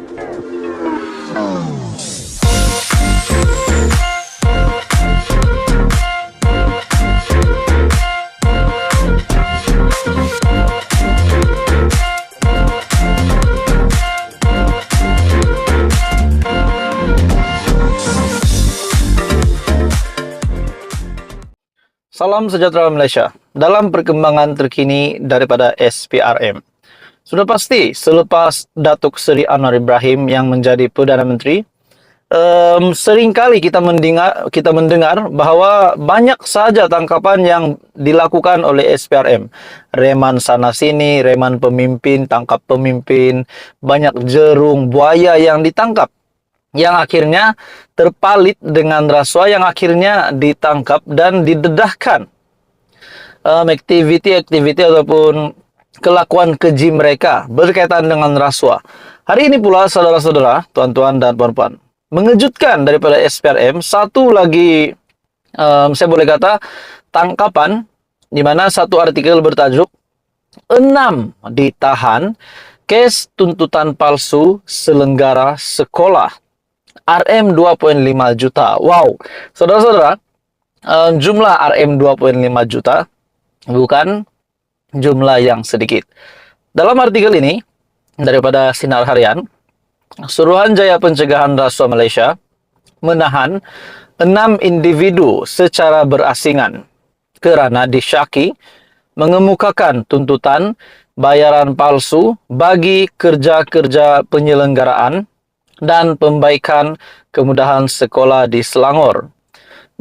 Salam sejahtera Malaysia. Dalam perkembangan terkini daripada SPRM, sudah pasti selepas Datuk Seri Anwar Ibrahim yang menjadi Perdana Menteri, seringkali kita mendengar bahawa banyak saja tangkapan yang dilakukan oleh SPRM. Reman sana sini, reman pemimpin, tangkap pemimpin, banyak jerung, buaya yang ditangkap, yang akhirnya terpalit dengan rasuah, yang akhirnya ditangkap dan didedahkan aktiviti ataupun kelakuan keji mereka berkaitan dengan rasuah. Hari ini pula, saudara-saudara, tuan-tuan dan puan-puan, mengejutkan daripada SPRM, satu lagi saya boleh kata tangkapan, di mana satu artikel bertajuk 6 ditahan kes tuntutan palsu selenggara sekolah, RM 2.5 juta. Wow, saudara-saudara, jumlah RM 2.5 juta bukan jumlah yang sedikit. Dalam artikel ini, daripada Sinar Harian, Suruhanjaya Pencegahan Rasuah Malaysia menahan 6 individu secara berasingan kerana disyaki mengemukakan tuntutan bayaran palsu bagi kerja-kerja penyelenggaraan dan pembaikan kemudahan sekolah di Selangor.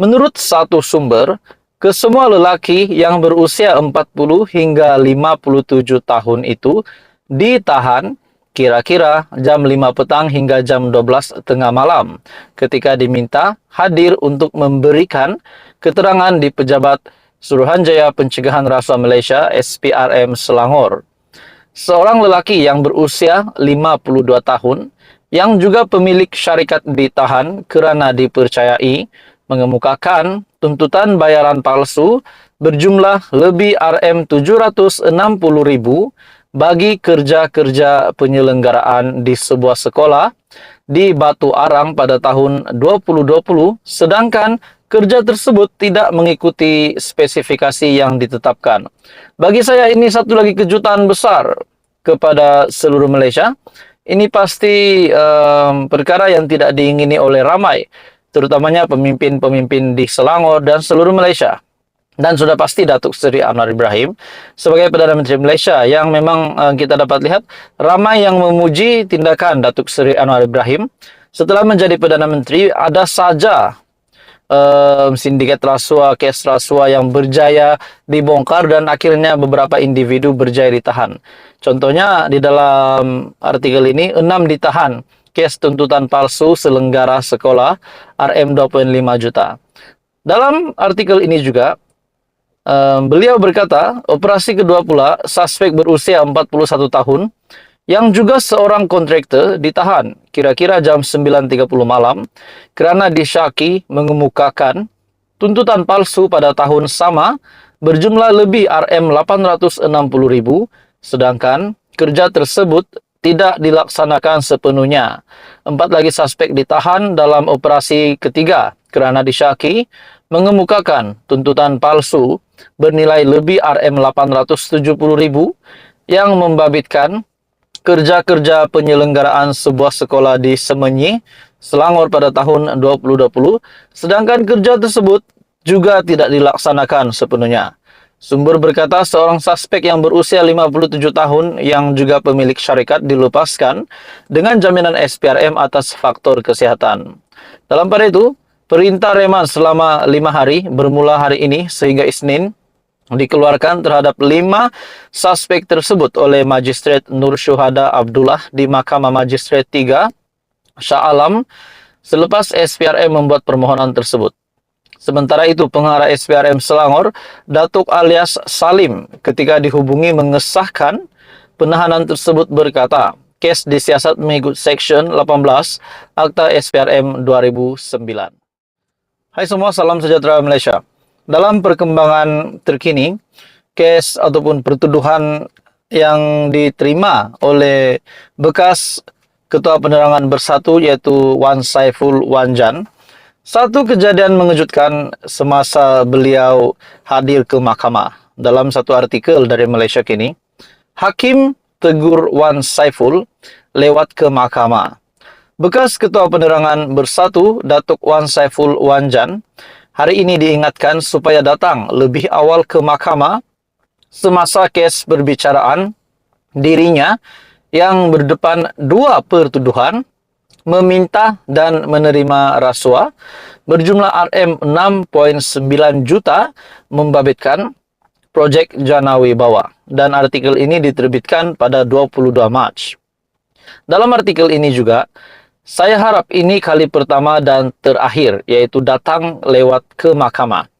Menurut satu sumber, kesemua lelaki yang berusia 40 hingga 57 tahun itu ditahan kira-kira jam 5 petang hingga jam 12 tengah malam ketika diminta hadir untuk memberikan keterangan di Pejabat Suruhanjaya Pencegahan Rasuah Malaysia SPRM Selangor. Seorang lelaki yang berusia 52 tahun yang juga pemilik syarikat ditahan kerana dipercayai mengemukakan tuntutan bayaran palsu berjumlah lebih RM760,000 bagi kerja-kerja penyelenggaraan di sebuah sekolah di Batu Arang pada tahun 2020, sedangkan kerja tersebut tidak mengikuti spesifikasi yang ditetapkan. Bagi saya ini satu lagi kejutan besar kepada seluruh Malaysia. Ini pasti perkara yang tidak diingini oleh ramai, terutamanya pemimpin-pemimpin di Selangor dan seluruh Malaysia. Dan sudah pasti Datuk Seri Anwar Ibrahim sebagai Perdana Menteri Malaysia, yang memang kita dapat lihat ramai yang memuji tindakan Datuk Seri Anwar Ibrahim. Setelah menjadi Perdana Menteri, ada saja sindiket rasuah, kes rasuah yang berjaya dibongkar dan akhirnya beberapa individu berjaya ditahan. Contohnya di dalam artikel ini, 6 ditahan kes tuntutan palsu selenggara sekolah RM 2.5 juta. Dalam artikel ini juga beliau berkata, operasi kedua pula suspek berusia 41 tahun yang juga seorang kontraktor ditahan kira-kira jam 9.30 malam kerana disyaki mengemukakan tuntutan palsu pada tahun sama berjumlah lebih RM860,000, sedangkan kerja tersebut tidak dilaksanakan sepenuhnya. 4 lagi suspek ditahan dalam operasi ketiga kerana disyaki mengemukakan tuntutan palsu bernilai lebih RM870,000 yang membabitkan kerja-kerja penyelenggaraan sebuah sekolah di Semenyi, Selangor pada tahun 2020, sedangkan kerja tersebut juga tidak dilaksanakan sepenuhnya. Sumber berkata seorang suspek yang berusia 57 tahun yang juga pemilik syarikat dilepaskan dengan jaminan SPRM atas faktor kesihatan. Dalam pada itu, perintah reman selama 5 hari bermula hari ini sehingga Isnin dikeluarkan terhadap 5 suspek tersebut oleh Magistrat Nur Syuhada Abdullah di Mahkamah Magistrat 3 Shah Alam selepas SPRM membuat permohonan tersebut. Sementara itu, pengarah SPRM Selangor, Datuk alias Salim, ketika dihubungi mengesahkan penahanan tersebut berkata, kes disiasat mengikut Seksyen 18 Akta SPRM 2009. Hai semua, salam sejahtera Malaysia. Dalam perkembangan terkini, kes ataupun pertuduhan yang diterima oleh bekas Ketua Penerangan Bersatu yaitu Wan Saiful Wanjan. Satu kejadian mengejutkan semasa beliau hadir ke mahkamah. Dalam satu artikel dari Malaysia Kini, Hakim tegur Wan Saiful lewat ke mahkamah. Bekas Ketua Penerangan Bersatu, Datuk Wan Saiful Wanjan, hari ini diingatkan supaya datang lebih awal ke mahkamah semasa kes perbicaraan dirinya yang berdepan dua pertuduhan meminta dan menerima rasuah berjumlah RM6.9 juta membabitkan projek Janawi Bawah, dan artikel ini diterbitkan pada 22 Mac. Dalam artikel ini juga, saya harap ini kali pertama dan terakhir, yaitu datang lewat ke mahkamah.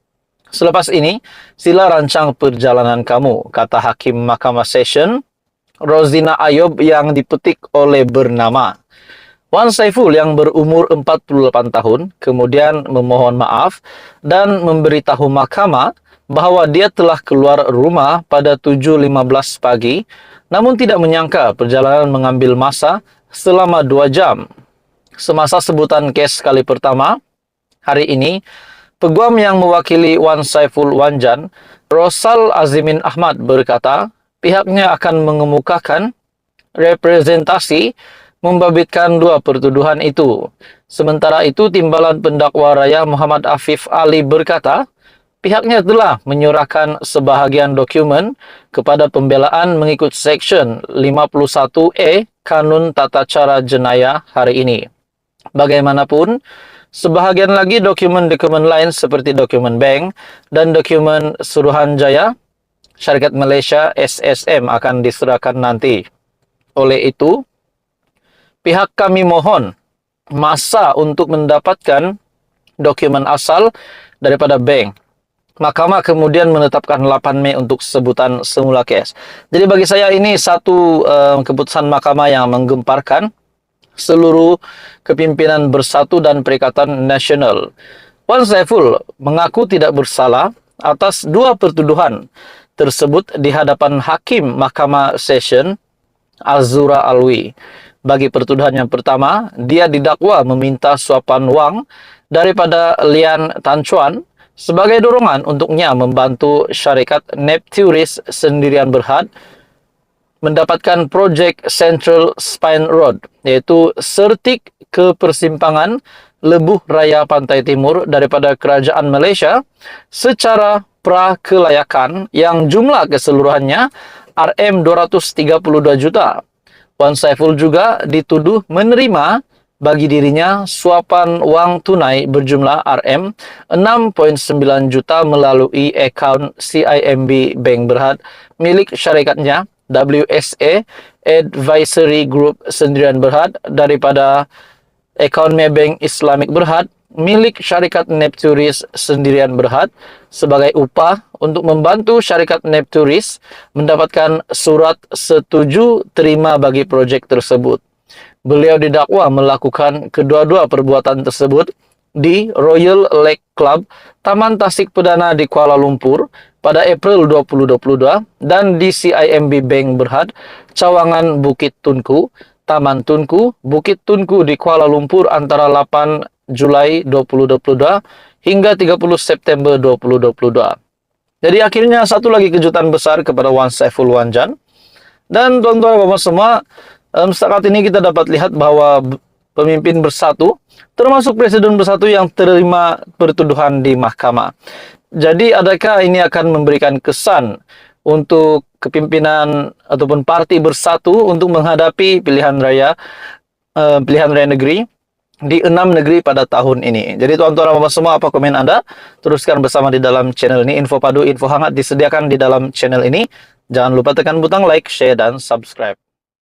Selepas ini, sila rancang perjalanan kamu, kata Hakim Mahkamah Session Rozina Ayub yang dipetik oleh bernama Wan Saiful yang berumur 48 tahun, kemudian memohon maaf dan memberitahu mahkamah bahawa dia telah keluar rumah pada 7.15 pagi, namun tidak menyangka perjalanan mengambil masa selama 2 jam. Semasa sebutan kes kali pertama, hari ini, peguam yang mewakili Wan Saiful Wanjan, Rosal Azimin Ahmad berkata, pihaknya akan mengemukakan representasi membabitkan dua pertuduhan itu. Sementara itu, Timbalan Pendakwa Raya Muhammad Afif Ali berkata, pihaknya telah menyurahkan sebahagian dokumen kepada pembelaan mengikut Seksyen 51A Kanun Tata Cara Jenayah hari ini. Bagaimanapun, sebahagian lagi dokumen-dokumen lain seperti dokumen bank dan dokumen Suruhanjaya Syarikat Malaysia SSM akan diserahkan nanti. Oleh itu, pihak kami mohon masa untuk mendapatkan dokumen asal daripada bank. Mahkamah kemudian menetapkan 8 Mei untuk sebutan semula kes. Jadi bagi saya ini satu keputusan mahkamah yang menggemparkan seluruh kepimpinan Bersatu dan Perikatan Nasional. Wan Saiful mengaku tidak bersalah atas dua pertuduhan tersebut di hadapan Hakim Mahkamah Session Azura Alwi. Bagi pertuduhan yang pertama, dia didakwa meminta suapan wang daripada Lian Tan Chuan sebagai dorongan untuknya membantu syarikat Nepturis Sendirian Berhad mendapatkan projek Central Spine Road, yaitu sertik ke persimpangan Lebuh Raya Pantai Timur daripada Kerajaan Malaysia secara prakelayakan yang jumlah keseluruhannya RM232 juta. Wan Saiful juga dituduh menerima bagi dirinya suapan wang tunai berjumlah RM6.9 juta melalui akaun CIMB Bank Berhad milik syarikatnya WSA Advisory Group Sendirian Berhad daripada akaun Maybank Islamic Berhad milik syarikat Nepturis Sendirian Berhad sebagai upah untuk membantu syarikat Nepturis mendapatkan surat setuju terima bagi projek tersebut. Beliau didakwa melakukan kedua-dua perbuatan tersebut di Royal Lake Club, Taman Tasik Perdana di Kuala Lumpur pada April 2022 dan di CIMB Bank Berhad, Cawangan Bukit Tunku, Taman Tunku, Bukit Tunku di Kuala Lumpur antara 8 Julai 2022 hingga 30 September 2022. Jadi akhirnya satu lagi kejutan besar kepada Wan Saiful Wanjan. Dan tuan-tuan dan puan semua, saat ini kita dapat lihat bahwa pemimpin Bersatu, termasuk Presiden Bersatu yang terima pertuduhan di mahkamah. Jadi adakah ini akan memberikan kesan untuk kepimpinan ataupun parti Bersatu untuk menghadapi pilihan raya negeri di 6 negeri pada tahun ini. Jadi tuan-tuan dan puan semua, apa komen Anda? Teruskan bersama di dalam channel ini. Info padu, info hangat disediakan di dalam channel ini. Jangan lupa tekan butang like, share, dan subscribe.